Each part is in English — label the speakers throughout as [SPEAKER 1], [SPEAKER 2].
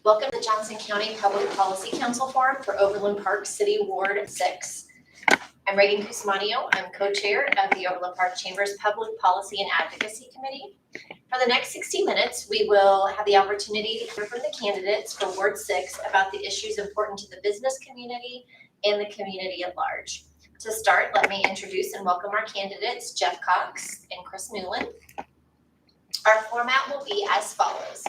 [SPEAKER 1] Welcome to the Johnson County Public Policy Council Forum for Overland Park City Ward 6. I'm Reagan Cusmanio. I'm co-chair of the Overland Park Chamber's Public Policy and Advocacy Committee. For the next 60 minutes, we will have the opportunity to hear from the candidates for Ward 6 about the issues important to the business community and the community at large. To start, let me introduce and welcome our candidates, Jeff Cox and Chris Newlin. Our format will be as follows.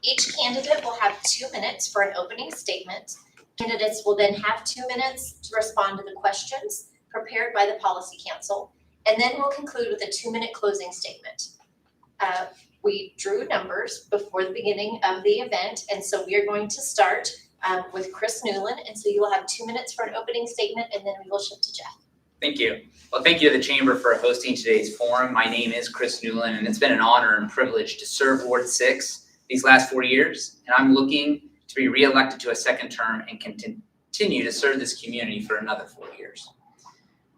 [SPEAKER 1] Each candidate will have 2 minutes for an opening statement. Candidates will then have 2 minutes to respond to the questions prepared by the Policy Council, and then we'll conclude with a 2-minute closing statement. We drew numbers before the beginning of the event, and so we are going to start with Chris Newlin, and so you will have 2 minutes for an opening statement, and then we will shift to Jeff.
[SPEAKER 2] Thank you. Well, thank you to the Chamber for hosting today's forum. My name is Chris Newlin, and it's been an honor and privilege to serve Ward 6 these last 4 years, and I'm looking to be reelected to a second term and continue to serve this community for another 4 years.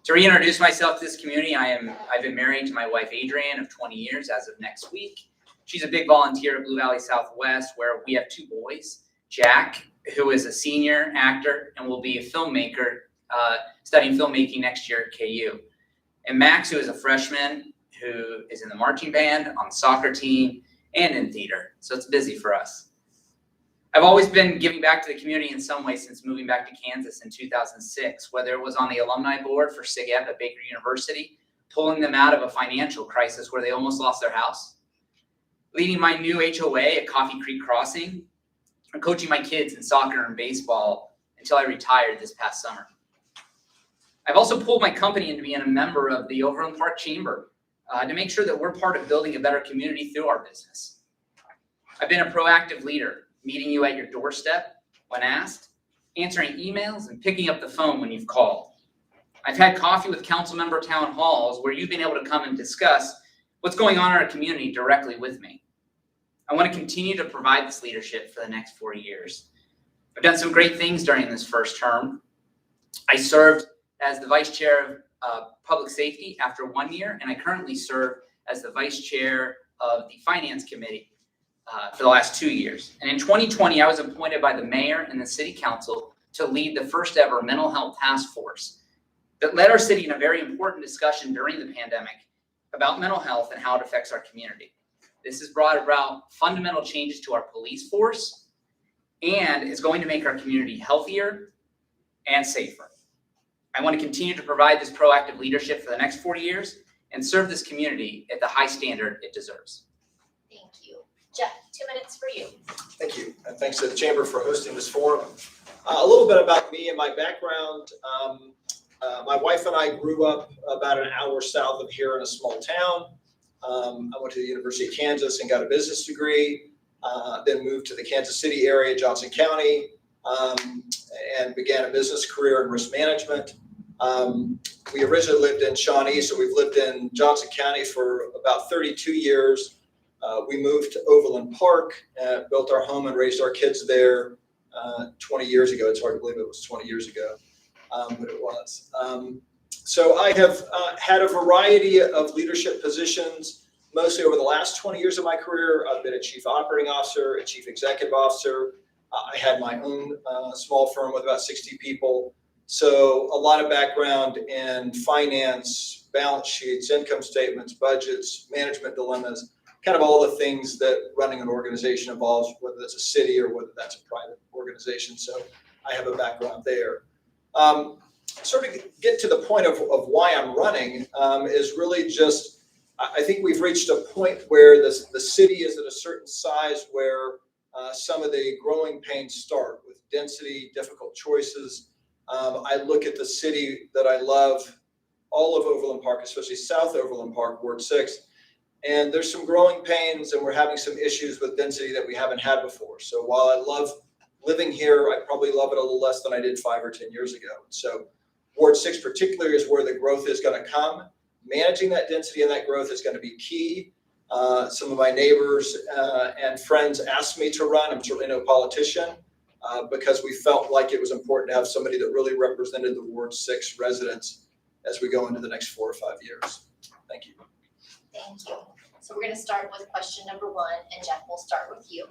[SPEAKER 2] To reintroduce myself to this community, I've been married to my wife Adrienne of 20 years as of next week. She's a big volunteer at Blue Valley Southwest, where we have 2 boys, Jack, who is a senior actor and will be a filmmaker, studying filmmaking next year at KU, and Max, who is a freshman, who is in the marching band, on the soccer team, and in theater, so it's busy for us. I've always been giving back to the community in some way since moving back to Kansas in 2006, whether it was on the alumni board for SIGEP at Baker University, pulling them out of a financial crisis where they almost lost their house, leading my new HOA at Coffee Creek Crossing, or coaching my kids in soccer and baseball until I retired this past summer. I've also pulled my company into being a member of the Overland Park Chamber to make sure that we're part of building a better community through our business. I've been a proactive leader, meeting you at your doorstep when asked, answering emails, and picking up the phone when you've called. I've had coffee with council member town halls where you've been able to come and discuss what's going on in our community directly with me. I want to continue to provide this leadership for the next 4 years. I've done some great things during this first term. I served as the vice chair of public safety after 1 year, and I currently serve as the vice chair of the finance committee for the last 2 years. And in 2020, I was appointed by the mayor and the city council to lead the first ever mental health task force that led our city in a very important discussion during the pandemic about mental health and how it affects our community. This has brought about fundamental changes to our police force, and it's going to make our community healthier and safer. I want to continue to provide this proactive leadership for the next 4 years and serve this community at the high standard it deserves.
[SPEAKER 1] Thank you. Jeff, 2 minutes for you.
[SPEAKER 3] Thank you, and thanks to the Chamber for hosting this forum. A little bit about me and my background. My wife and I grew up about an hour south of here in a small town. I went to the University of Kansas and got a business degree, then moved to the Kansas City area, Johnson County, and began a business career in risk management. We originally lived in Shawnee, so we've lived in Johnson County for about 32 years. We moved to Overland Park, built our home and raised our kids there 20 years ago. It's hard to believe it was 20 years ago, but it was. So I have had a variety of leadership positions, mostly over the last 20 years of my career. I've been a chief operating officer, a chief executive officer. I had my own small firm with about 60 people. So a lot of background in finance, balance sheets, income statements, budgets, management dilemmas, kind of all the things that running an organization involves, whether that's a city or whether that's a private organization. So I have a background there. Sort of get to the point of why I'm running is really just, I think we've reached a point where the city is at a certain size where some of the growing pains start with density, difficult choices. I look at the city that I love, all of Overland Park, especially South Overland Park, Ward 6, and there's some growing pains and we're having some issues with density that we haven't had before. So while I love living here, I probably love it a little less than I did 5 or 10 years ago. So Ward 6 particularly is where the growth is going to come. Managing that density and that growth is going to be key. Some of my neighbors and friends asked me to run. I'm certainly no politician because we felt like it was important to have somebody that really represented the Ward 6 residents as we go into the next 4 or 5 years. Thank you.
[SPEAKER 1] Thank you. So we're going to start with question number 1, and Jeff, will start with you.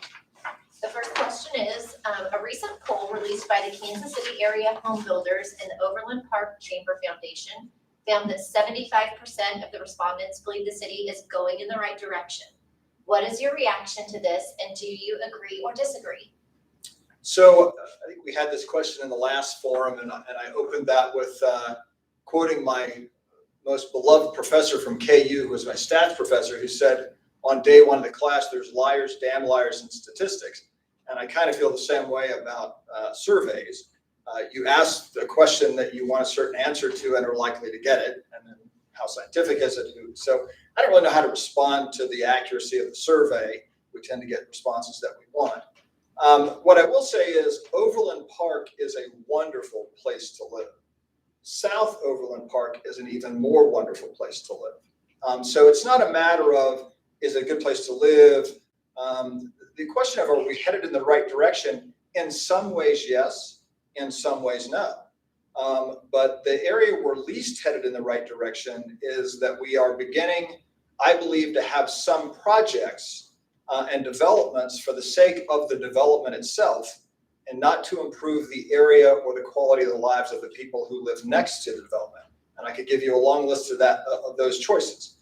[SPEAKER 1] The first question is, a recent poll released by the Kansas City Area Home Builders and the Overland Park Chamber Foundation found that 75% of the respondents believe the city is going in the right direction. What is your reaction to this, and do you agree or disagree?
[SPEAKER 3] So I think we had this question in the last forum, and I opened that with quoting my most beloved professor from KU, who was my stats professor, who said on day one of the class, there's liars, damn liars, and statistics. And I kind of feel the same way about surveys. You ask a question that you want a certain answer to and are likely to get it, and then how scientific is it? So I don't really know how to respond to the accuracy of the survey. We tend to get responses that we want. What I will say is Overland Park is a wonderful place to live. South Overland Park is an even more wonderful place to live. So it's not a matter of, is it a good place to live? The question of, are we headed in the right direction? In some ways, yes. In some ways, no. But the area we're least headed in the right direction is that we are beginning, I believe, to have some projects and developments for the sake of the development itself, and not to improve the area or the quality of the lives of the people who live next to the development. And I could give you a long list of those choices.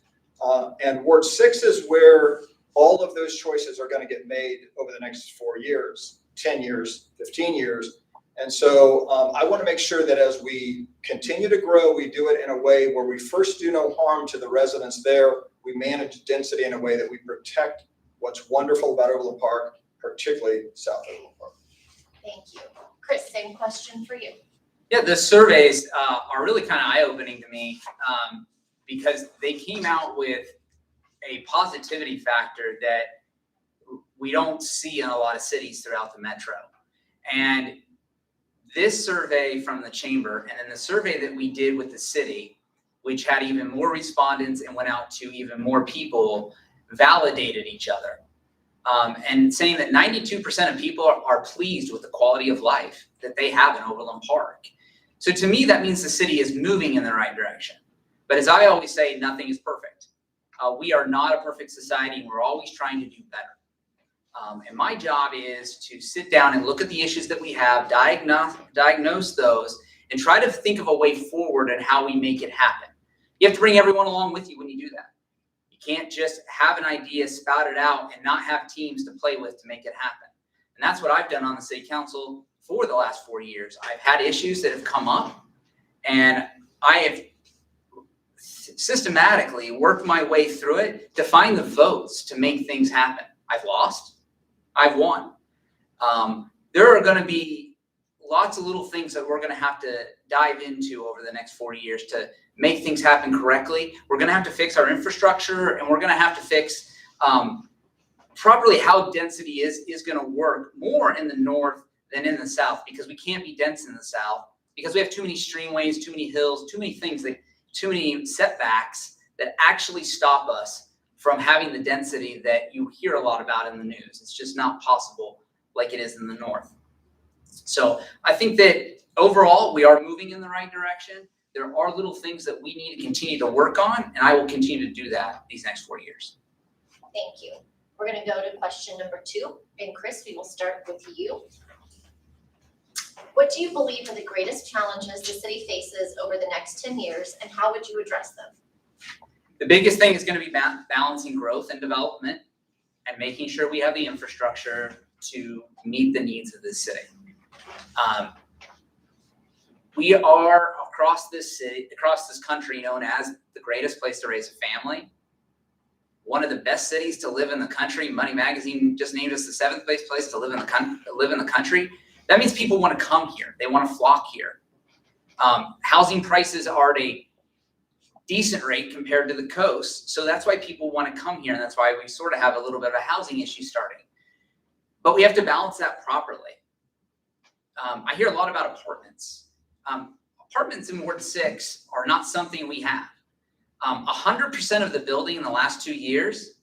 [SPEAKER 3] And Ward 6 is where all of those choices are going to get made over the next 4 years, 10 years, 15 years. And so I want to make sure that as we continue to grow, we do it in a way where we first do no harm to the residents there. We manage density in a way that we protect what's wonderful about Overland Park, particularly South Overland Park.
[SPEAKER 1] Thank you. Chris, same question for you.
[SPEAKER 2] Yeah, the surveys are really kind of eye-opening to me because they came out with a positivity factor that we don't see in a lot of cities throughout the metro. And this survey from the chamber, and then the survey that we did with the city, which had even more respondents and went out to even more people, validated each other. And saying that 92% of people are pleased with the quality of life that they have in Overland Park. So to me, that means the city is moving in the right direction. But as I always say, nothing is perfect. We are not a perfect society, and we're always trying to do better. And my job is to sit down and look at the issues that we have, diagnose those, and try to think of a way forward and how we make it happen. You have to bring everyone along with you when you do that. You can't just have an idea, spout it out, and not have teams to play with to make it happen. And that's what I've done on the city council for the last 4 years. I've had issues that have come up, and I have systematically worked my way through it to find the votes to make things happen. I've lost. I've won. There are going to be lots of little things that we're going to have to dive into over the next 4 years to make things happen correctly. We're going to have to fix our infrastructure, and we're going to have to fix properly how density is going to work more in the north than in the south, because we can't be dense in the south because we have too many streamways, too many hills, too many things, too many setbacks that actually stop us from having the density that you hear a lot about in the news. It's just not possible like it is in the north. So I think that overall we are moving in the right direction. There are little things that we need to continue to work on, and I will continue to do that these next 4 years.
[SPEAKER 1] Thank you. We're going to go to question number 2. And Chris, we will start with you. What do you believe are the greatest challenges the city faces over the next 10 years, and how would you address them?
[SPEAKER 2] The biggest thing is going to be balancing growth and development and making sure we have the infrastructure to meet the needs of this city. We are across this country, known as the greatest place to raise a family. One of the best cities to live in the country. Money Magazine just named us the 7th place to live in the country. That means people want to come here. They want to flock here. Housing prices are at a decent rate compared to the coast. So that's why people want to come here. And that's why we sort of have a little bit of a housing issue starting. But we have to balance that properly. I hear a lot about apartments. Apartments in Ward 6 are not something we have. 100% of the building in the last 2 years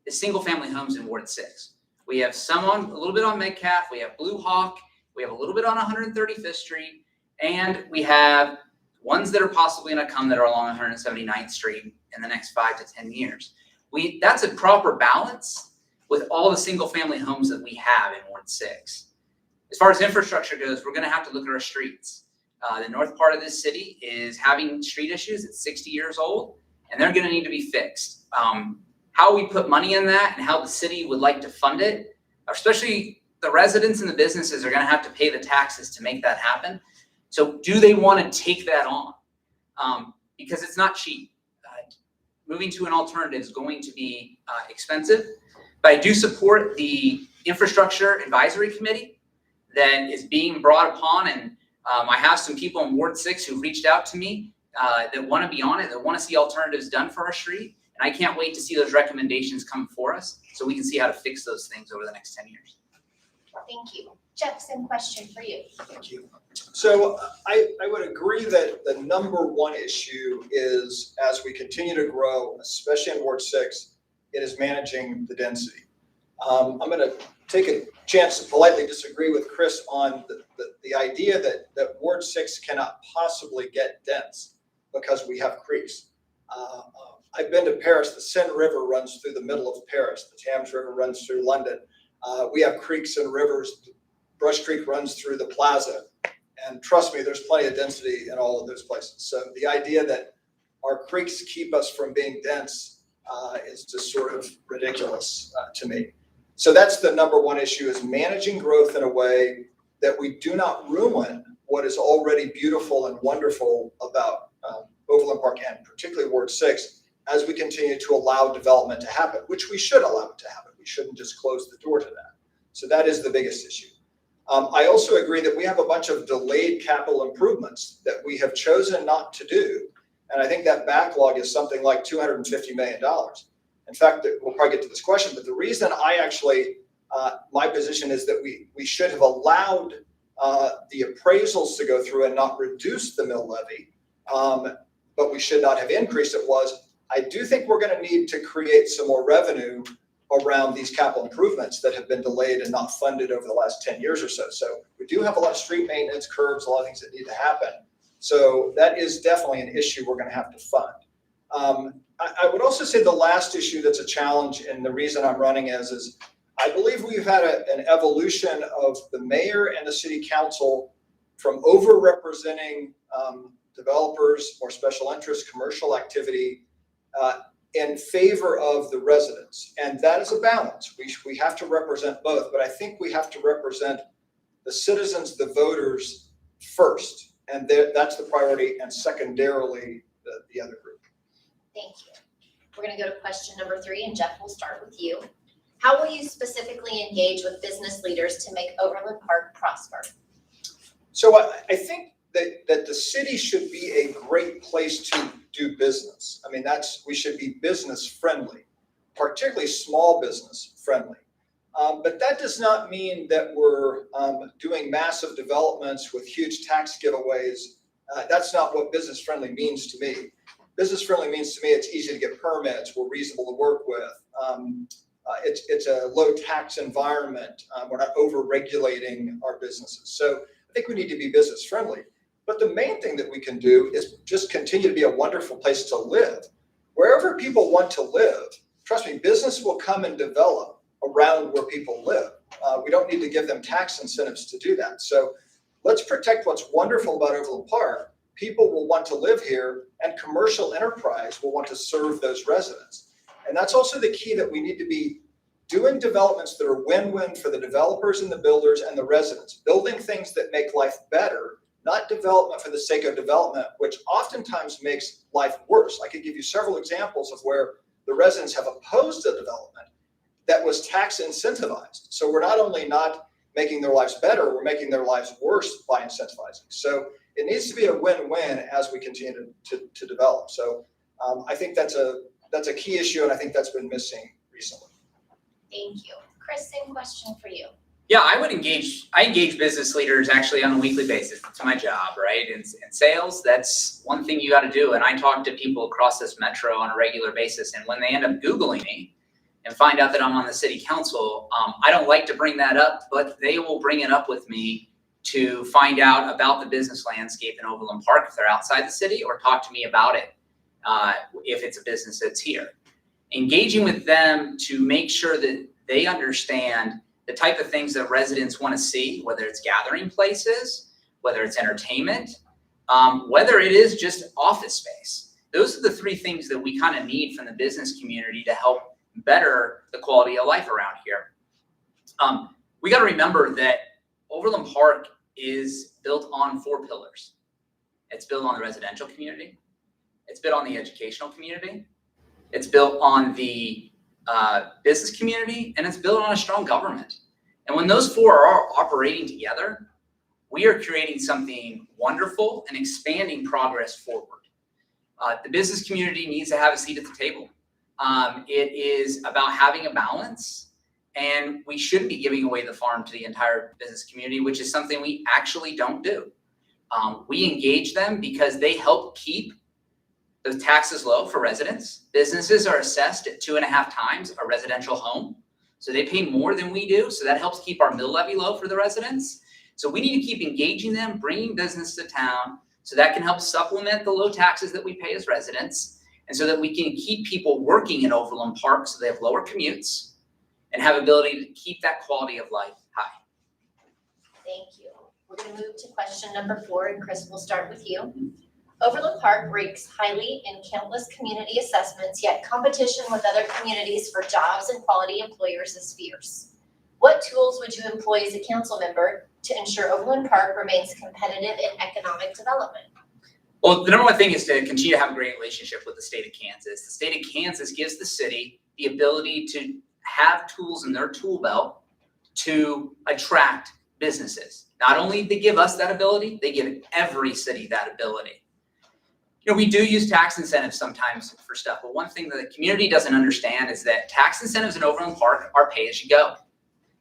[SPEAKER 2] is single family homes in Ward 6. We have some on a little bit on Metcalf. We have Blue Hawk. We have a little bit on 135th Street. And we have ones that are possibly going to come that are along 179th Street in the next 5 to 10 years. That's a proper balance with all the single family homes that we have in Ward 6. As far as infrastructure goes, we're gonna have to look at our streets. The north part of this city is having street issues. It's 60 years old, and they're gonna need to be fixed. How we put money in that and how the city would like to fund it, especially the residents and the businesses are gonna have to pay the taxes to make that happen. So do they wanna take that on? Because it's not cheap. Moving to an alternative is going to be expensive, but I do support the Infrastructure Advisory Committee that is being brought upon, and I have some people in Ward 6 who've reached out to me that wanna be on it, that wanna see alternatives done for our street, and I can't wait to see those recommendations come for us so we can see how to fix those things over the next 10 years.
[SPEAKER 1] Thank you. Jeff, same question for you.
[SPEAKER 3] Thank you. So I would agree that the number one issue is, as we continue to grow, especially in Ward 6, it is managing the density. I'm going to take a chance to politely disagree with Chris on the idea that Ward 6 cannot possibly get dense because we have creeks. I've been to Paris. The Seine River runs through the middle of Paris. The Thames River runs through London. We have creeks and rivers. Brush Creek runs through the plaza. And trust me, there's plenty of density in all of those places. So the idea that our creeks keep us from being dense is just sort of ridiculous to me. So that's the number one issue, is managing growth in a way that we do not ruin what is already beautiful and wonderful about Overland Park and particularly Ward 6 as we continue to allow development to happen, which we should allow it to happen. We shouldn't just close the door to that. So that is the biggest issue. I also agree that we have a bunch of delayed capital improvements that we have chosen not to do. And I think that backlog is something like $250 million. In fact, we'll probably get to this question, but the reason I actually, my position is that we should have allowed the appraisals to go through and not reduce the mill levy, but we should not have increased it, was I do think we're going to need to create some more revenue around these capital improvements that have been delayed and not funded over the last 10 years or so. So we do have a lot of street maintenance, curbs, a lot of things that need to happen. So that is definitely an issue we're going to have to fund. I would also say the last issue that's a challenge, and the reason I'm running is I believe we've had an evolution of the mayor and the city council from over-representing developers or special interest commercial activity in favor of the residents. And that is a balance. We have to represent both, but I think we have to represent the citizens, the voters first. And that's the priority, and secondarily, the other group.
[SPEAKER 1] Thank you. We're going to go to question number 3, and Jeff, will start with you. How will you specifically engage with business leaders to make Overland Park prosper?
[SPEAKER 3] So I think that the city should be a great place to do business. I mean, we should be business friendly, particularly small business friendly. But that does not mean that we're doing massive developments with huge tax giveaways. That's not what business friendly means to me. Business friendly means to me it's easy to get permits, we're reasonable to work with. It's a low tax environment. We're not over regulating our businesses. So I think we need to be business friendly. But the main thing that we can do is just continue to be a wonderful place to live. Wherever people want to live, trust me, business will come and develop around where people live. We don't need to give them tax incentives to do that. So let's protect what's wonderful about Overland Park. People will want to live here, and commercial enterprise will want to serve those residents. And that's also the key, that we need to be doing developments that are win-win for the developers and the builders and the residents, building things that make life better, not development for the sake of development, which oftentimes makes life worse. I could give you several examples of where the residents have opposed a development that was tax incentivized. So we're not only not making their lives better, we're making their lives worse by incentivizing. So it needs to be a win-win as we continue to develop. So I think that's a key issue, and I think that's been missing recently.
[SPEAKER 1] Thank you. Chris, same question for you.
[SPEAKER 2] Yeah, I engage business leaders actually on a weekly basis. It's my job, right? In sales, that's one thing you got to do. And I talk to people across this metro on a regular basis. And when they end up Googling me and find out that I'm on the city council, I don't like to bring that up, but they will bring it up with me to find out about the business landscape in Overland Park if they're outside the city, or talk to me about it if it's a business that's here. Engaging with them to make sure that they understand the type of things that residents want to see, whether it's gathering places, whether it's entertainment, whether it is just office space. Those are the three things that we kind of need from the business community to help better the quality of life around here. We got to remember that Overland Park is built on 4 pillars. It's built on the residential community. It's built on the educational community. It's built on the business community, and it's built on a strong government. And when those 4 are operating together, we are creating something wonderful and expanding progress forward. The business community needs to have a seat at the table. It is about having a balance, and we shouldn't be giving away the farm to the entire business community, which is something we actually don't do. We engage them because they help keep the taxes low for residents. Businesses are assessed at 2.5 times a residential home. So they pay more than we do. So that helps keep our mill levy low for the residents. So we need to keep engaging them, bringing business to town, so that can help supplement the low taxes that we pay as residents, and so that we can keep people working in Overland Park so they have lower commutes and have ability to keep that quality of life high.
[SPEAKER 1] Thank you. We're going to move to question number 4, and Chris, we'll start with you. Overland Park ranks highly in countless community assessments, yet competition with other communities for jobs and quality employers is fierce. What tools would you employ as a council member to ensure Overland Park remains competitive in economic development?
[SPEAKER 2] Well, the number one thing is to continue to have a great relationship with the state of Kansas. The state of Kansas gives the city the ability to have tools in their tool belt to attract businesses. Not only they give us that ability, they give every city that ability. You know, we do use tax incentives sometimes for stuff, but one thing that the community doesn't understand is that tax incentives in Overland Park are pay as you go.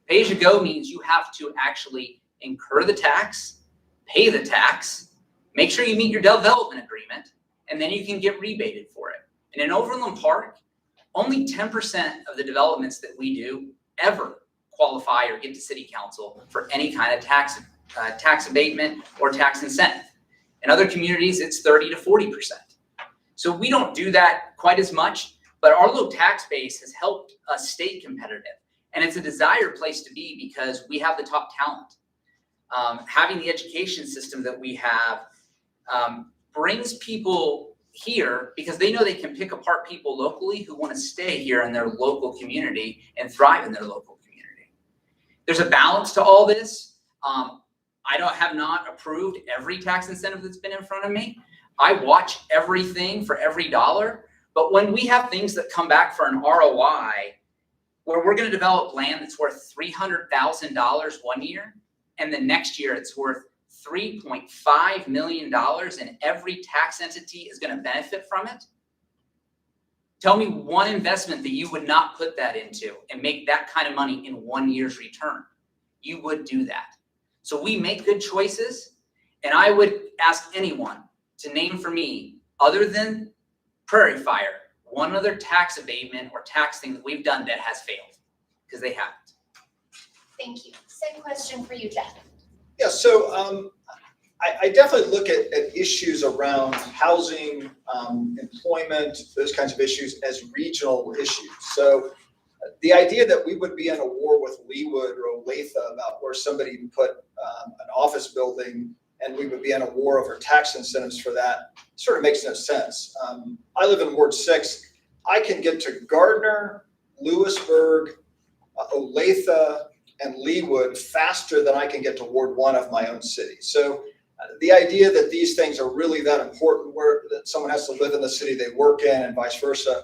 [SPEAKER 2] Pay as you go means you have to actually incur the tax, pay the tax, make sure you meet your development agreement, and then you can get rebated for it. And in Overland Park, only 10% of the developments that we do ever qualify or get to city council for any kind of tax abatement or tax incentive. In other communities, it's 30 to 40%. So we don't do that quite as much, but our low tax base has helped us stay competitive. And it's a desired place to be because we have the top talent. Having the education system that we have brings people here because they know they can pick apart people locally who want to stay here in their local community and thrive in their local community. There's a balance to all this. I have not approved every tax incentive that's been in front of me. I watch everything for every dollar, but when we have things that come back for an ROI, where we're going to develop land that's worth $300,000 one year, and the next year it's worth $3.5 million, and every tax entity is going to benefit from it. Tell me one investment that you would not put that into and make that kind of money in 1 year's return. You would do that. So we make good choices, and I would ask anyone to name for me, other than Prairie Fire, one other tax abatement or tax thing that we've done that has failed, because they haven't.
[SPEAKER 1] Thank you. Same question for you, Jeff.
[SPEAKER 3] Yeah, so I definitely look at issues around housing, employment, those kinds of issues as regional issues. So the idea that we would be in a war with Leawood or Olathe about where somebody put an office building and we would be in a war over tax incentives for that sort of makes no sense. I live in Ward 6. I can get to Gardner, Lewisburg, Olathe, and Leawood faster than I can get to Ward 1 of my own city. So the idea that these things are really that important, where that someone has to live in the city they work in and vice versa,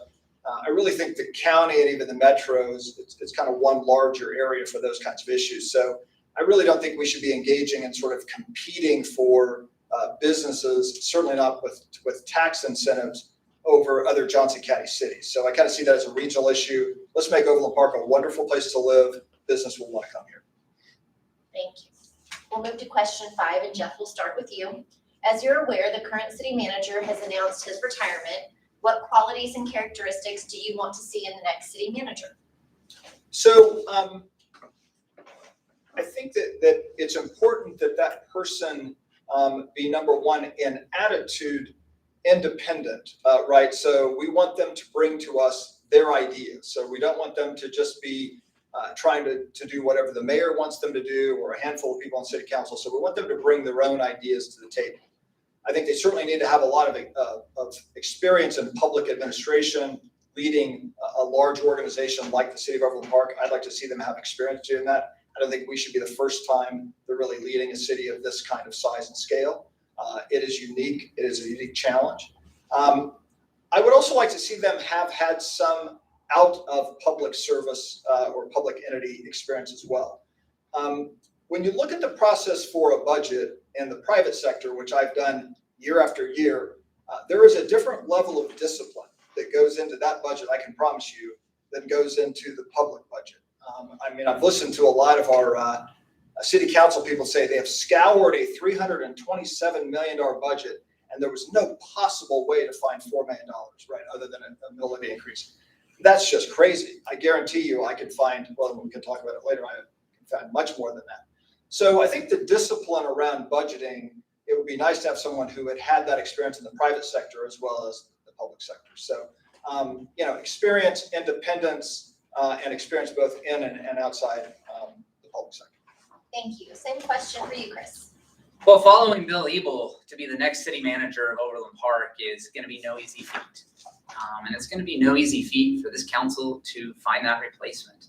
[SPEAKER 3] I really think the county and even the metros, it's kind of one larger area for those kinds of issues. So I really don't think we should be engaging in sort of competing for businesses, certainly not with tax incentives over other Johnson County cities. So I kind of see that as a regional issue. Let's make Overland Park a wonderful place to live. Business will want to come here.
[SPEAKER 1] Thank you. We'll move to question 5, and Jeff, we'll start with you. As you're aware, the current city manager has announced his retirement. What qualities and characteristics do you want to see in the next city manager?
[SPEAKER 3] So I think that it's important that person be, number one, in attitude independent, right? So we want them to bring to us their ideas. So we don't want them to just be trying to do whatever the mayor wants them to do, or a handful of people on city council. So we want them to bring their own ideas to the table. I think they certainly need to have a lot of experience in public administration, leading a large organization like the city of Overland Park. I'd like to see them have experience doing that. I don't think we should be the first time they're really leading a city of this kind of size and scale. It is unique. It is a unique challenge. I would also like to see them have had some out of public service or public entity experience as well. When you look at the process for a budget in the private sector, which I've done year after year, there is a different level of discipline that goes into that budget, I can promise you, than goes into the public budget. I mean, I've listened to a lot of our city council people say they have scoured a $327 million budget, and there was no possible way to find $4 million, right, other than a millage increase. That's just crazy. I guarantee you I could find, well, we can talk about it later, I can find much more than that. So I think the discipline around budgeting, it would be nice to have someone who had that experience in the private sector as well as the public sector. So, experience, independence, and experience both in and outside the public sector.
[SPEAKER 1] Thank you. Same question for you, Chris.
[SPEAKER 2] Well, following Bill Ebel to be the next city manager of Overland Park is going to be no easy feat. And it's going to be no easy feat for this council to find that replacement.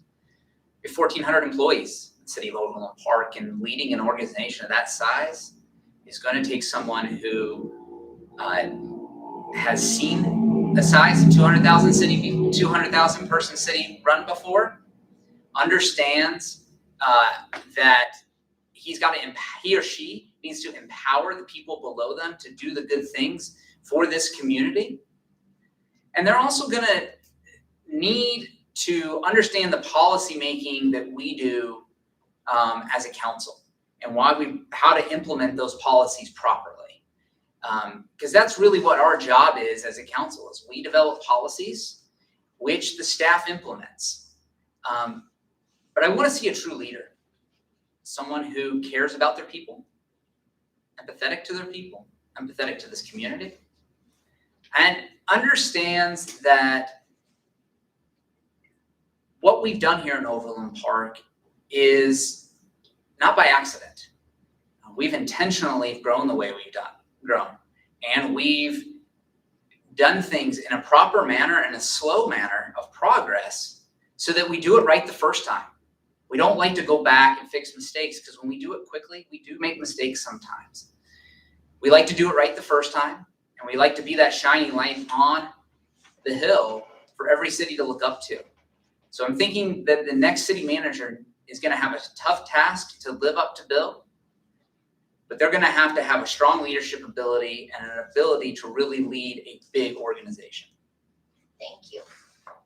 [SPEAKER 2] We have 1,400 employees in the city of Overland Park, and leading an organization of that size is going to take someone who has seen the size of 200,000 person city run before, understands that he or she needs to empower the people below them to do the good things for this community. And they're also going to need to understand the policy making that we do as a council, and how to implement those policies properly. Because that's really what our job is as a council, is we develop policies which the staff implements. But I want to see a true leader, someone who cares about their people, empathetic to their people, empathetic to this community, and understands that what we've done here in Overland Park is not by accident. We've intentionally grown the way we've grown. And we've done things in a proper manner and a slow manner of progress so that we do it right the first time. We don't like to go back and fix mistakes, because when we do it quickly, we do make mistakes sometimes. We like to do it right the first time, and we like to be that shining light on the hill for every city to look up to. So I'm thinking that the next city manager is going to have a tough task to live up to Bill, but they're going to have a strong leadership ability and an ability to really lead a big organization.
[SPEAKER 1] Thank you.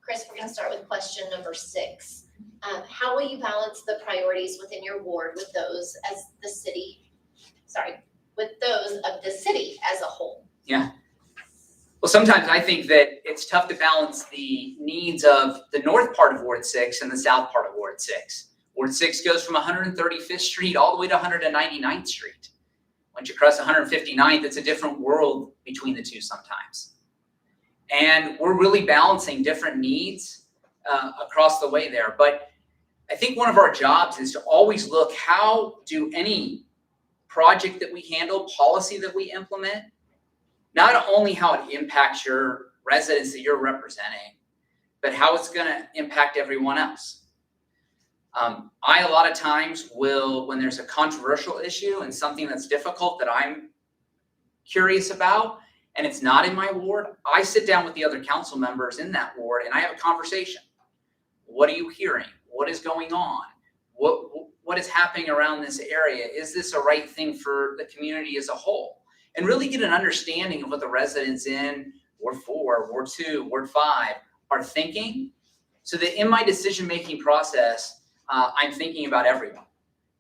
[SPEAKER 1] Chris, we're going to start with question number 6. How will you balance the priorities within your ward with those of the city as a whole?
[SPEAKER 2] Yeah. Well, sometimes I think that it's tough to balance the needs of the north part of Ward 6 and the south part of Ward 6. Ward 6 goes from 135th Street all the way to 199th Street. Once you cross 159th, it's a different world between the two sometimes. And we're really balancing different needs across the way there. But I think one of our jobs is to always look, how do any project that we handle, policy that we implement, not only how it impacts your residents that you're representing, but how it's going to impact everyone else. I, a lot of times, when there's a controversial issue and something that's difficult that I'm curious about, and it's not in my ward, I sit down with the other council members in that ward and I have a conversation. What are you hearing? What is going on? What is happening around this area? Is this a right thing for the community as a whole? And really get an understanding of what the residents in Ward 4, Ward 2, Ward 5 are thinking, so that in my decision-making process, I'm thinking about everyone.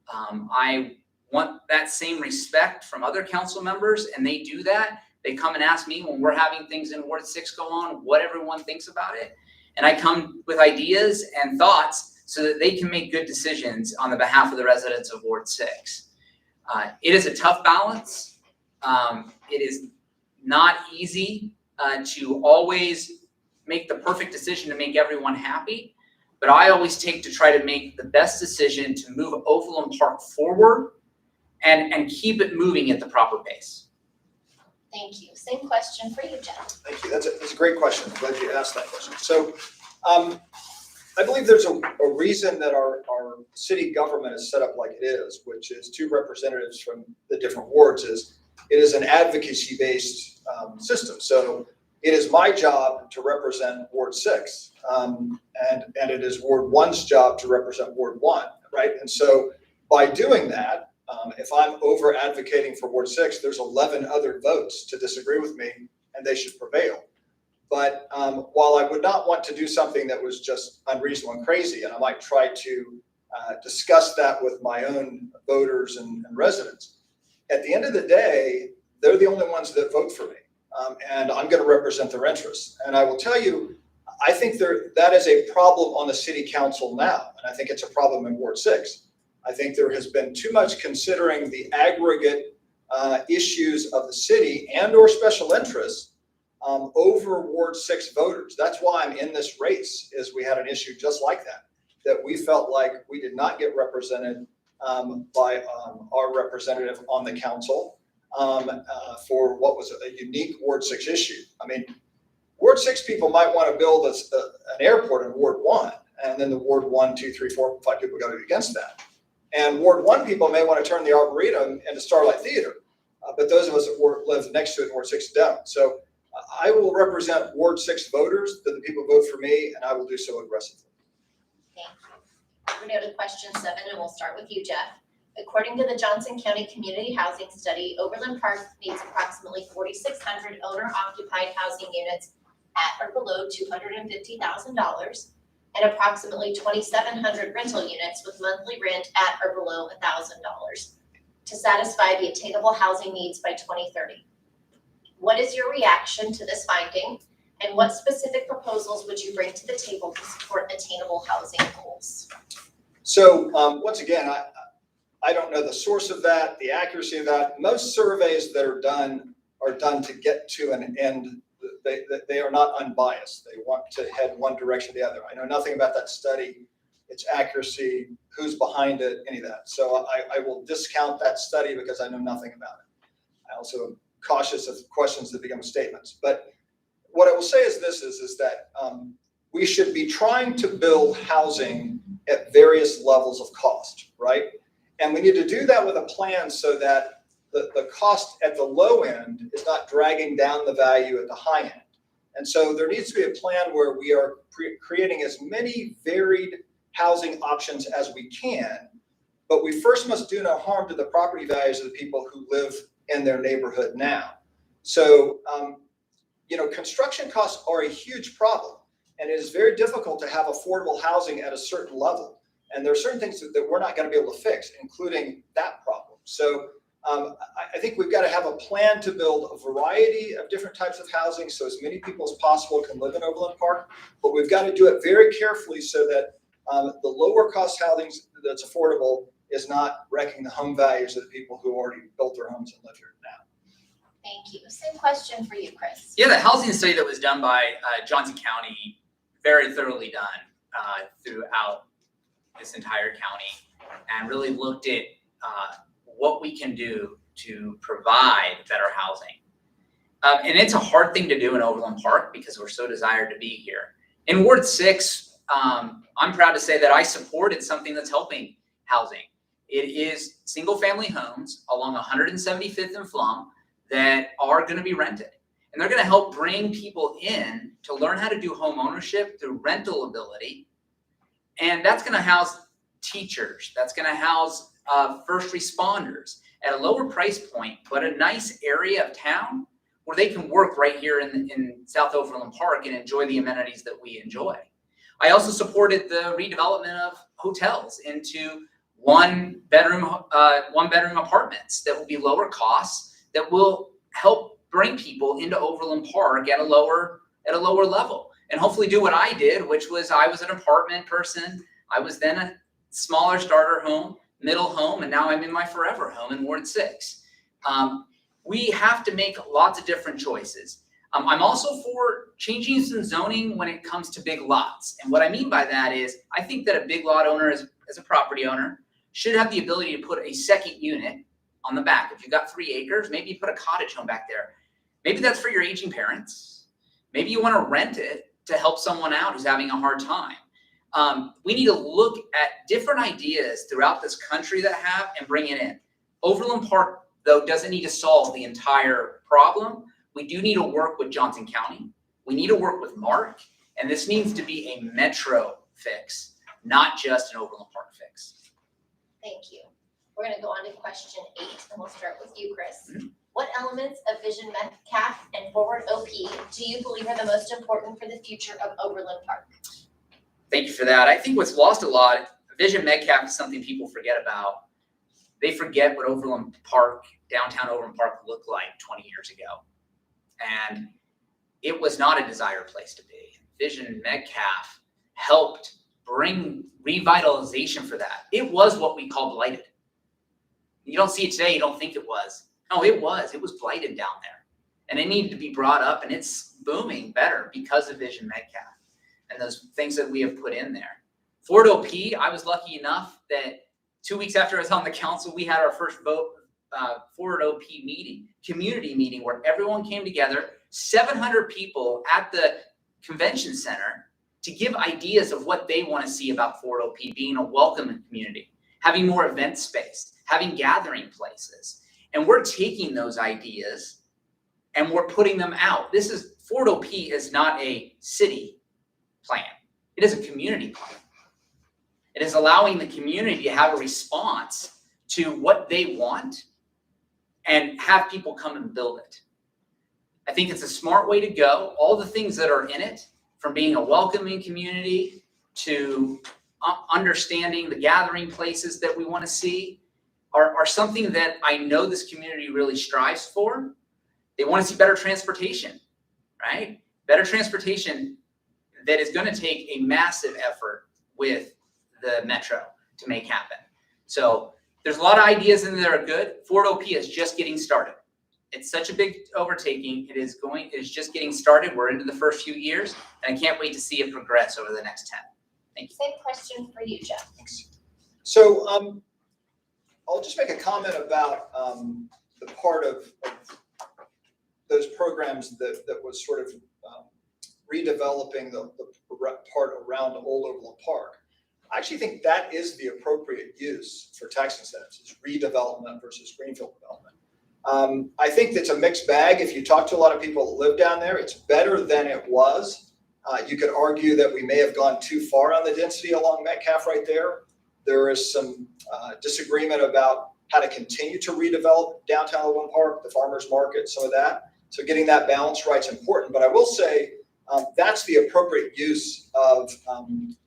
[SPEAKER 2] I want that same respect from other council members, and they do that. They come and ask me when we're having things in Ward 6 go on, what everyone thinks about it. And I come with ideas and thoughts so that they can make good decisions on the behalf of the residents of Ward 6. It is a tough balance. It is not easy to always make the perfect decision to make everyone happy. but I always take to try to make the best decision to move Overland Park forward and keep it moving at the proper pace.
[SPEAKER 1] Thank you. Same question for you, Jeff.
[SPEAKER 3] Thank you. That's a great question. I'm glad you asked that question. So I believe there's a reason that our city government is set up like it is, which is 2 representatives from the different wards. It is an advocacy-based system. So it is my job to represent Ward 6, and it is Ward 1's job to represent Ward 1, right? And so by doing that, if I'm over advocating for Ward 6, there's 11 other votes to disagree with me, and they should prevail. But while I would not want to do something that was just unreasonable and crazy, and I might try to discuss that with my own voters and residents, at the end of the day, they're the only ones that vote for me, and I'm going to represent their interests. And I will tell you, I think that is a problem on the city council now, and I think it's a problem in Ward 6. I think there has been too much considering the aggregate issues of the city and or special interests over Ward 6 voters. That's why I'm in this race, is we had an issue just like that we felt like we did not get represented by our representative on the council for what was a unique Ward 6 issue. I mean, Ward 6 people might want to build an airport in Ward 1, and then the Ward 1, 2, 3, 4, 5 people got to be against that. And Ward 1 people may want to turn the Arboretum into Starlight Theater, but those of us that live next to it in Ward 6 don't. So I will represent Ward 6 voters, the people who vote for me, and I will do so aggressively.
[SPEAKER 1] Thank you. We're going to go to question 7, and we'll start with you, Jeff. According to the Johnson County Community Housing Study, Overland Park needs approximately 4,600 owner-occupied housing units at or below $250,000 and approximately 2,700 rental units with monthly rent at or below $1,000 to satisfy the attainable housing needs by 2030. What is your reaction to this finding, and what specific proposals would you bring to the table to support attainable housing goals?
[SPEAKER 3] So once again, I don't know the source of that, the accuracy of that. Most surveys that are done to get to an end. They are not unbiased. They want to head one direction or the other. I know nothing about that study, its accuracy, who's behind it, any of that. So I will discount that study because I know nothing about it. I also am cautious of questions that become statements. But what I will say is this, is that we should be trying to build housing at various levels of cost, right? And we need to do that with a plan so that the cost at the low end is not dragging down the value at the high end. And so there needs to be a plan where we are creating as many varied housing options as we can, but we first must do no harm to the property values of the people who live in their neighborhood now. So, construction costs are a huge problem, and it is very difficult to have affordable housing at a certain level. And there are certain things that we're not going to be able to fix, including that problem. So I think we've got to have a plan to build a variety of different types of housing so as many people as possible can live in Overland Park, but we've got to do it very carefully so that the lower cost housing that's affordable is not wrecking the home values of the people who already built their homes and live here now.
[SPEAKER 1] Thank you. Same question for you, Chris.
[SPEAKER 2] Yeah, the housing study that was done by Johnson County, very thoroughly done throughout this entire county, and really looked at what we can do to provide better housing. And it's a hard thing to do in Overland Park because we're so desired to be here. In Ward 6, I'm proud to say that I supported something that's helping housing. It is single-family homes along 175th and Flum that are going to be rented. And they're going to help bring people in to learn how to do home ownership through rental ability. And that's going to house teachers. That's going to house first responders at a lower price point, but a nice area of town where they can work right here in South Overland Park and enjoy the amenities that we enjoy. I also supported the redevelopment of hotels into one bedroom apartments that will be lower costs, that will help bring people into Overland Park at a lower level, and hopefully do what I did, which was I was an apartment person. I was then a smaller starter home, middle home, and now I'm in my forever home in Ward 6. We have to make lots of different choices. I'm also for changing some zoning when it comes to big lots. And what I mean by that is, I think that a big lot owner, as a property owner, should have the ability to put a second unit on the back. If you've got 3 acres, maybe you put a cottage home back there. Maybe that's for your aging parents. Maybe you want to rent it to help someone out who's having a hard time. We need to look at different ideas throughout this country that have and bring it in. Overland Park, though, doesn't need to solve the entire problem. We do need to work with Johnson County. We need to work with Mark, and this needs to be a metro fix, not just an Overland Park fix.
[SPEAKER 1] Thank you. We're gonna go on to question 8, and we'll start with you, Chris.
[SPEAKER 2] Mhm.
[SPEAKER 1] What elements of Vision Metcalf and Forward OP do you believe are the most important for the future of Overland Park?
[SPEAKER 2] Thank you for that. I think what's lost a lot, Vision Metcalf is something people forget about. They forget what Overland Park, downtown Overland Park looked like 20 years ago. And it was not a desired place to be. Vision Metcalf helped bring revitalization for that. It was what we call blighted. You don't see it today, you don't think it was. No, it was blighted down there. And it needed to be brought up, and it's booming better because of Vision Metcalf and those things that we have put in there. Ford OP, I was lucky enough that 2 weeks after I was on the council, we had our first Ford OP meeting, community meeting, where everyone came together, 700 people at the convention center, to give ideas of what they want to see about Ford OP being a welcoming community, having more event space, having gathering places. And we're taking those ideas and we're putting them out. Ford OP is not a city plan. It is a community plan. It is allowing the community to have a response to what they want and have people come and build it. I think it's a smart way to go. All the things that are in it, from being a welcoming community to understanding the gathering places that we want to see, are something that I know this community really strives for. They want to see better transportation, right? Better transportation that is going to take a massive effort with the metro to make happen. So there's a lot of ideas in there that are good. Ford OP is just getting started. It's such a big overtaking. It is just getting started. We're into the first few years, and I can't wait to see it progress over the next 10. Thank you.
[SPEAKER 1] Same question for you, Jeff.
[SPEAKER 3] So I'll just make a comment about the part of those programs that was sort of redeveloping the part around Old Overland Park. I actually think that is the appropriate use for tax incentives, is redevelopment versus greenfield development. I think that's a mixed bag. If you talk to a lot of people that live down there, it's better than it was. You could argue that we may have gone too far on the density along Metcalf right there. There is some disagreement about how to continue to redevelop downtown Overland Park, the farmers market, some of that. So getting that balance right is important. But I will say that's the appropriate use of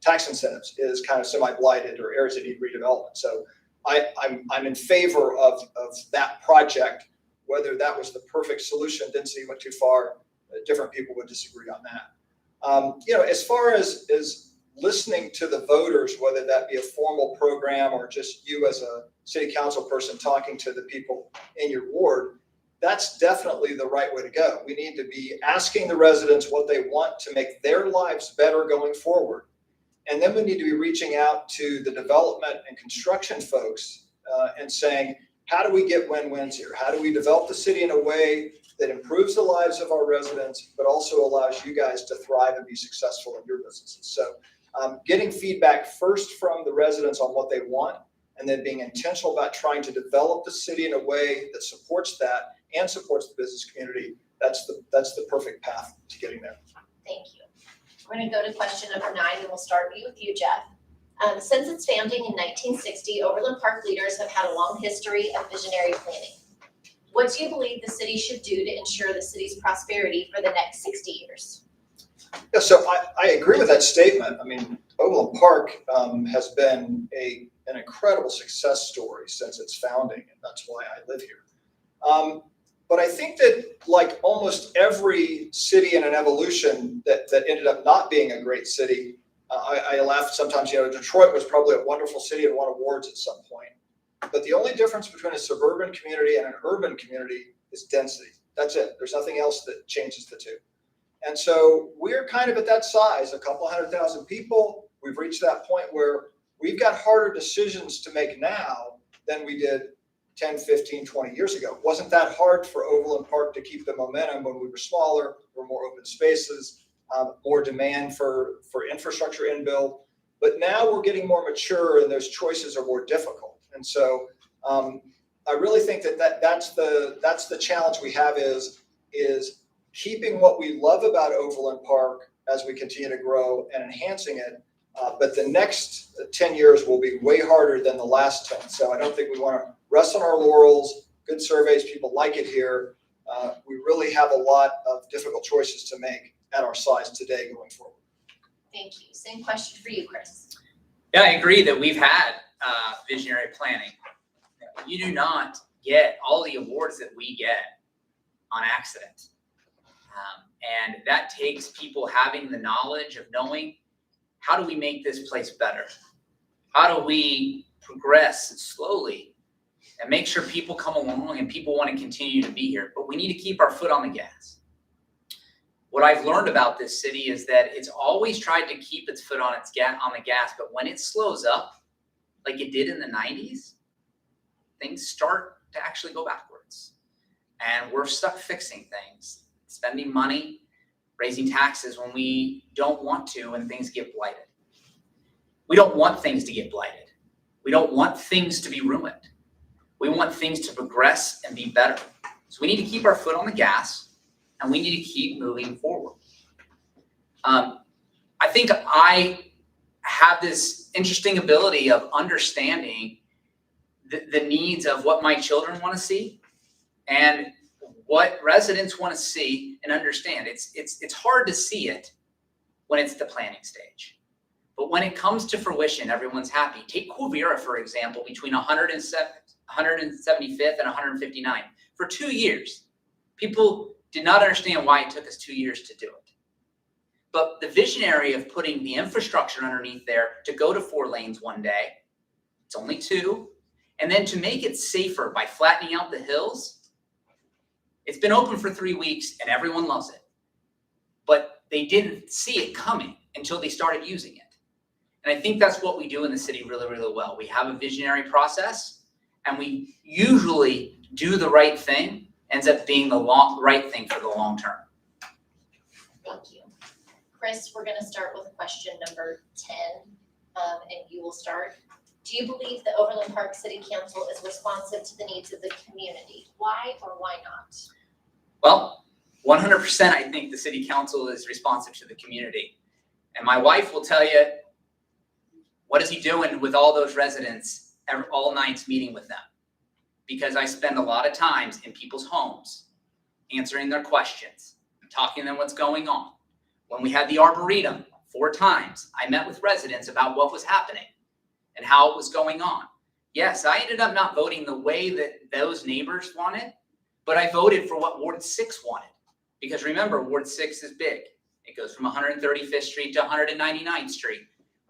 [SPEAKER 3] tax incentives, is kind of semi-blighted or areas that need redevelopment. So I'm in favor of that project. Whether that was the perfect solution, density went too far, different people would disagree on that. As far as listening to the voters, whether that be a formal program or just you as a city council person talking to the people in your ward, that's definitely the right way to go. We need to be asking the residents what they want to make their lives better going forward. And then we need to be reaching out to the development and construction folks and saying, how do we get win-wins here? How do we develop the city in a way that improves the lives of our residents, but also allows you guys to thrive and be successful in your businesses? So getting feedback first from the residents on what they want, and then being intentional about trying to develop the city in a way that supports that and supports the business community, that's the perfect path to getting there.
[SPEAKER 1] Thank you. We're going to go to question number 9, and we'll start with you, Jeff. Since its founding in 1960, Overland Park leaders have had a long history of visionary planning. What do you believe the city should do to ensure the city's prosperity for the next 60 years?
[SPEAKER 3] Yeah, so I agree with that statement. I mean, Overland Park has been an incredible success story since its founding, and that's why I live here. But I think that, like almost every city in an evolution that ended up not being a great city, I laugh sometimes, Detroit was probably a wonderful city and won awards at some point. But the only difference between a suburban community and an urban community is density. That's it. There's nothing else that changes the two. And so we're kind of at that size, a couple 100,000 people. We've reached that point where we've got harder decisions to make now than we did 10, 15, 20 years ago. It wasn't that hard for Overland Park to keep the momentum when we were smaller, there were more open spaces, more demand for infrastructure inbuilt. But now we're getting more mature and those choices are more difficult. And so I really think that's the challenge we have is keeping what we love about Overland Park as we continue to grow and enhancing it. But the next 10 years will be way harder than the last 10. So I don't think we want to rest on our laurels. Good surveys, people like it here. We really have a lot of difficult choices to make at our size today going forward.
[SPEAKER 1] Thank you. Same question for you, Chris.
[SPEAKER 2] Yeah, I agree that we've had visionary planning. You do not get all the awards that we get on accident. And that takes people having the knowledge of knowing, how do we make this place better? How do we progress slowly and make sure people come along and people want to continue to be here? But we need to keep our foot on the gas. What I've learned about this city is that it's always tried to keep its foot on the gas, but when it slows up, like it did in the 90s, things start to actually go backwards. And we're stuck fixing things, spending money, raising taxes when we don't want to, and things get blighted. We don't want things to get blighted. We don't want things to be ruined. We want things to progress and be better. So we need to keep our foot on the gas, and we need to keep moving forward. I think I have this interesting ability of understanding the needs of what my children want to see and what residents want to see and understand. It's hard to see it when it's the planning stage. But when it comes to fruition, everyone's happy. Take Quivira, for example, between 175th and 159th. For 2 years, people did not understand why it took us 2 years to do it. But the visionary of putting the infrastructure underneath there to go to 4 lanes one day, it's only 2, and then to make it safer by flattening out the hills, it's been open for 3 weeks and everyone loves it. But they didn't see it coming until they started using it. And I think that's what we do in the city really, really well. We have a visionary process, and we usually do the right thing, ends up being the right thing for the long term.
[SPEAKER 1] Thank you. Chris, we're going to start with question number 10, and you will start. Do you believe the Overland Park City Council is responsive to the needs of the community? Why or why not?
[SPEAKER 2] Well, 100% I think the city council is responsive to the community. And my wife will tell you, what is he doing with all those residents all nights meeting with them? Because I spend a lot of times in people's homes answering their questions, talking to them what's going on. When we had the Arboretum 4 times, I met with residents about what was happening and how it was going on. Yes, I ended up not voting the way that those neighbors wanted, but I voted for what Ward 6 wanted. Because remember, Ward 6 is big. It goes from 135th Street to 199th Street.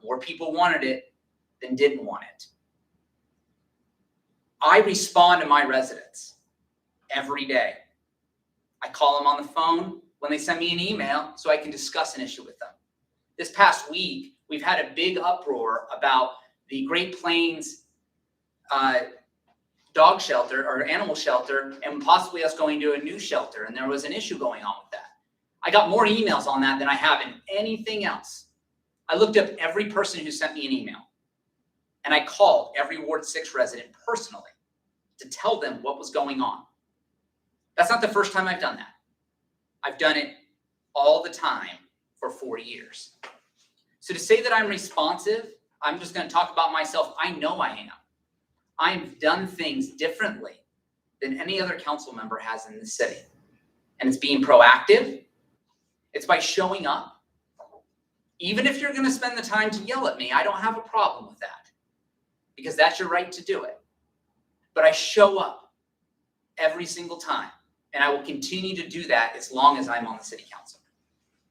[SPEAKER 2] More people wanted it than didn't want it. I respond to my residents every day. I call them on the phone when they send me an email so I can discuss an issue with them. This past week, we've had a big uproar about the Great Plains dog shelter or animal shelter and possibly us going to a new shelter, and there was an issue going on with that. I got more emails on that than I have in anything else. I looked up every person who sent me an email, and I called every Ward 6 resident personally to tell them what was going on. That's not the first time I've done that. I've done it all the time for 4 years. So to say that I'm responsive, I'm just going to talk about myself. I know I am. I've done things differently than any other council member has in this city. And it's being proactive. It's by showing up. Even if you're going to spend the time to yell at me, I don't have a problem with that, because that's your right to do it. But I show up every single time, and I will continue to do that as long as I'm on the city council.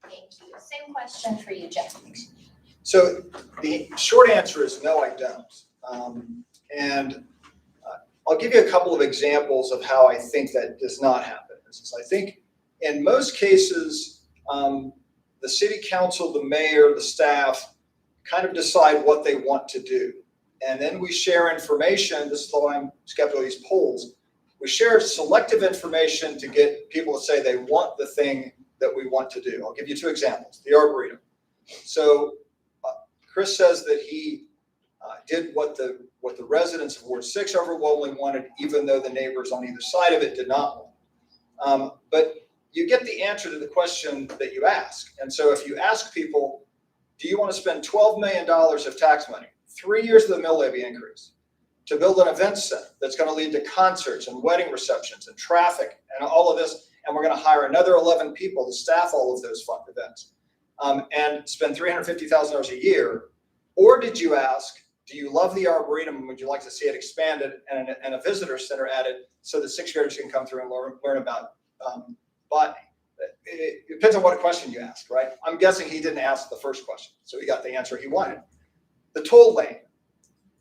[SPEAKER 1] Thank you. Same question for you, Jeff.
[SPEAKER 3] So the short answer is no, I don't. And I'll give you a couple of examples of how I think that does not happen. business. I think in most cases, the city council, the mayor, the staff kind of decide what they want to do. And then we share information. This is why I'm skeptical of these polls. We share selective information to get people to say they want the thing that we want to do. I'll give you two examples. The Arboretum. So Chris says that he did what the residents of Ward 6 overwhelmingly wanted, even though the neighbors on either side of it did not want. But you get the answer to the question that you ask. And so if you ask people, do you want to spend $12 million of tax money, 3 years of the mill levy increase, to build an event center that's going to lead to concerts and wedding receptions and traffic and all of this, and we're going to hire another 11 people to staff all of those fun events, and spend $350,000 a year? Or did you ask, do you love the Arboretum and would you like to see it expanded and a visitor center added so that sixth graders can come through and learn about botany? It depends on what question you asked, right? I'm guessing he didn't ask the first question, so he got the answer he wanted. The toll lane.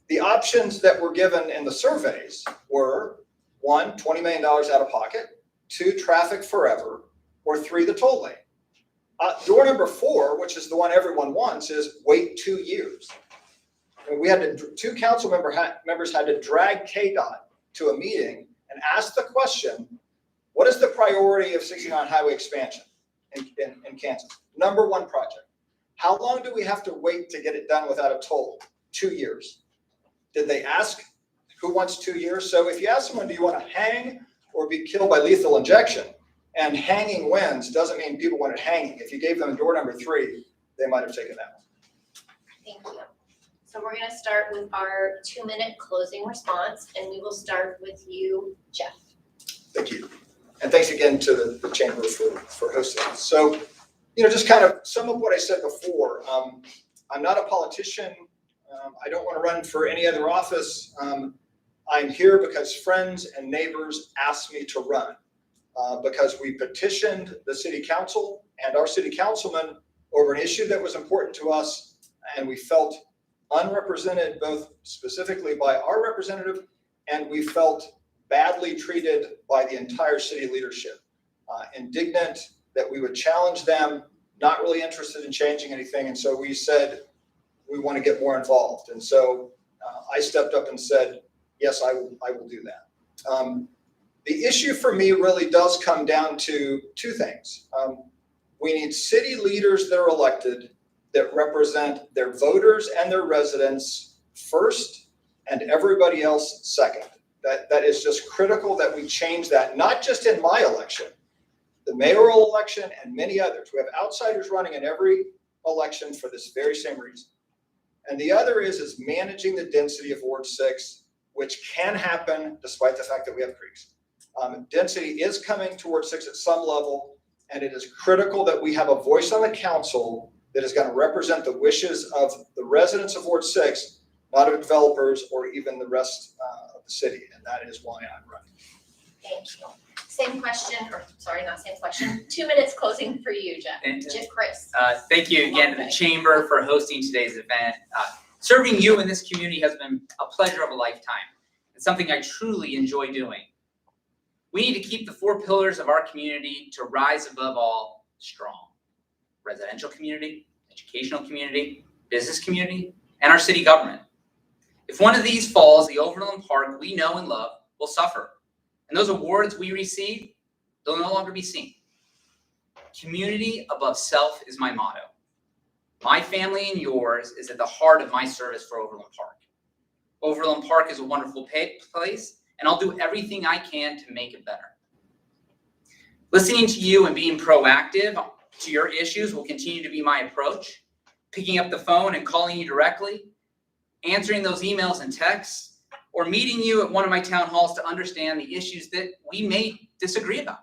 [SPEAKER 3] The options that were given in the surveys were 1, $20 million out of pocket, 2, traffic forever, or 3, the toll lane. Door number 4, which is the one everyone wants, is wait 2 years. And we had to, 2 council members had to drag KDOT to a meeting and ask the question, what is the priority of 69 highway expansion in Kansas? Number 1 project. How long do we have to wait to get it done without a toll? 2 years. Did they ask who wants 2 years? So if you ask someone, do you want to hang or be killed by lethal injection? And hanging wins doesn't mean people wanted hanging. If you gave them door number 3, they might have taken that one.
[SPEAKER 1] Thank you. So we're going to start with our 2-minute closing response, and we will start with you, Jeff.
[SPEAKER 3] Thank you. And thanks again to the Chamber for hosting us. So, just kind of sum up what I said before. I'm not a politician. I don't want to run for any other office. I'm here because friends and neighbors asked me to run, because we petitioned the city council and our city councilman over an issue that was important to us, and we felt unrepresented, both specifically by our representative, and we felt badly treated by the entire city leadership. Indignant that we would challenge them, not really interested in changing anything, and so we said we want to get more involved. And so I stepped up and said, yes, I will do that. The issue for me really does come down to 2 things. We need city leaders that are elected that represent their voters and their residents first and everybody else second. That is just critical that we change that, not just in my election, the mayoral election and many others. We have outsiders running in every election for this very same reason. And the other is managing the density of Ward 6, which can happen despite the fact that we have creeks. Density is coming to Ward 6 at some level, and it is critical that we have a voice on the council that is going to represent the wishes of the residents of Ward 6, not of developers or even the rest of the city, and that is why I'm running.
[SPEAKER 1] Thank you. Same question, or sorry, not same question. 2 minutes closing for you, Jeff. Chris.
[SPEAKER 2] Thank you again to the Chamber for hosting today's event. Serving you in this community has been a pleasure of a lifetime. It's something I truly enjoy doing. We need to keep the 4 pillars of our community to rise above all strong. Residential community, educational community, business community, and our city government. If one of these falls, the Overland Park we know and love will suffer. And those awards we receive, they'll no longer be seen. Community above self is my motto. My family and yours is at the heart of my service for Overland Park. Overland Park is a wonderful place, and I'll do everything I can to make it better. Listening to you and being proactive to your issues will continue to be my approach. Picking up the phone and calling you directly, answering those emails and texts, or meeting you at one of my town halls to understand the issues that we may disagree about.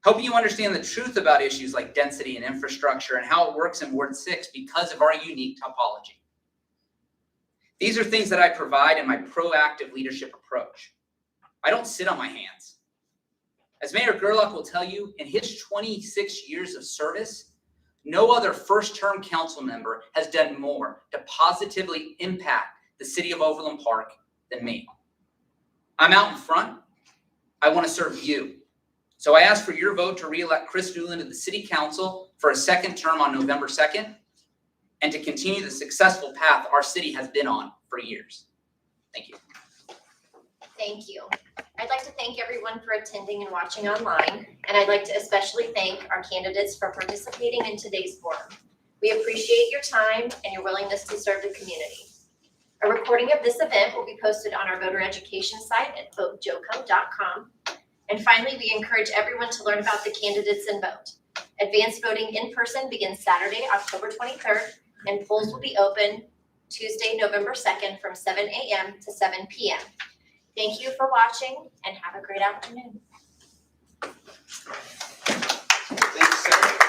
[SPEAKER 2] Helping you understand the truth about issues like density and infrastructure and how it works in Ward 6 because of our unique topology. These are things that I provide in my proactive leadership approach. I don't sit on my hands. As Mayor Gerlach will tell you, in his 26 years of service, no other first-term council member has done more to positively impact the city of Overland Park than me. I'm out in front. I want to serve you. So I ask for your vote to re-elect Chris Newlin to the City Council for a second term on November 2nd, and to continue the successful path our city has been on for years. Thank you.
[SPEAKER 1] Thank you. I'd like to thank everyone for attending and watching online, and I'd like to especially thank our candidates for participating in today's forum. We appreciate your time and your willingness to serve the community. A recording of this event will be posted on our voter education site at votejoco.com. And finally, we encourage everyone to learn about the candidates and vote. Advanced voting in person begins Saturday, October 23rd, and polls will be open Tuesday, November 2nd from 7 a.m. to 7 p.m. Thank you for watching and have a great afternoon.
[SPEAKER 3] Thanks, Sarah.